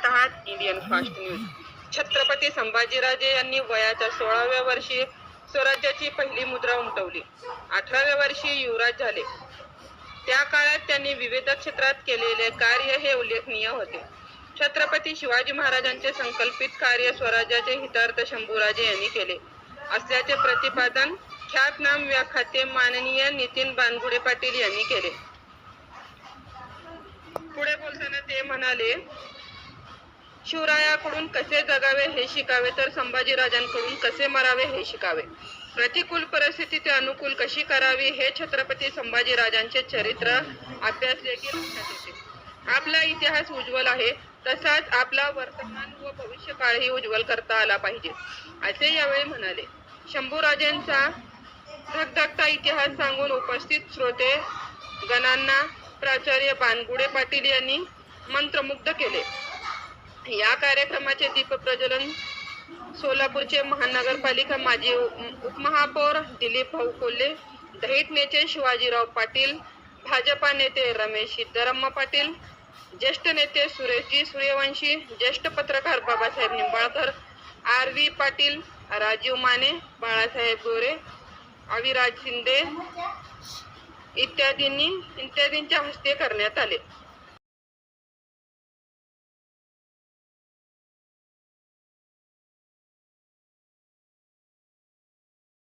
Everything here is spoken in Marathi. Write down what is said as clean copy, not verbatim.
पाहत आहात Indian fast news. Chhatrapati Sambhajiraje यांनी वयाच्या 16व्या वर्षी स्वराज्याची पहिली मुद्रा उमटवली। 18व्या वर्षी युवराज झाले। त्या काळात त्यांनी विविध क्षेत्रात केलेले कार्य हे उल्लेखनीय होते। छत्रपती शिवाजी महाराजांचे संकल्पित कार्य स्वराज्याचे हितार्थ शंभूराजे यांनी केले असल्याचे प्रतिपादन ख्यातनाम व्याख्याते माननीय नितीन बानगुडे पाटील यांनी केले। पुढे बोलताना ते म्हणाले, शिवरायाकडून कसे जगावे हे शिकावे तर संभाजीराजांकडून कसे मरावे हे शिकावे। प्रतिकूल परिस्थिती अनुकूल कशी करावी हे छत्रपती संभाजीराजांचे चरित्र अभ्यासले की लक्षात येते। आपला इतिहास उज्ज्वल आहे, तसाच आपला वर्तमान व भविष्य काळही उज्ज्वल करता आला पाहिजे, असे यावेळी म्हणाले। शंभूराजेंचा धगधगता इतिहास सांगून उपस्थित श्रोते गणांना प्राचार्य बानगुडे पाटील यांनी मंत्रमुग्ध केले। या कार्यक्रमाचे दीपप्रज्वलन सोलापूरचे महानगरपालिका माजी उपमहापौर दिलीप भाऊ कोल्हे, दहिटनेचे शिवाजीराव पाटील, भाजपा नेते रमेश सिद्धराम पाटील, ज्येष्ठ नेते सुरेशजी सूर्यवंशी, ज्येष्ठ पत्रकार बाबासाहेब निंबाळकर, आर.व्ही. पाटील, राजीव माने, बाळासाहेब गोरे, अविराज शिंदे इत्यादींच्या हस्ते करण्यात आले।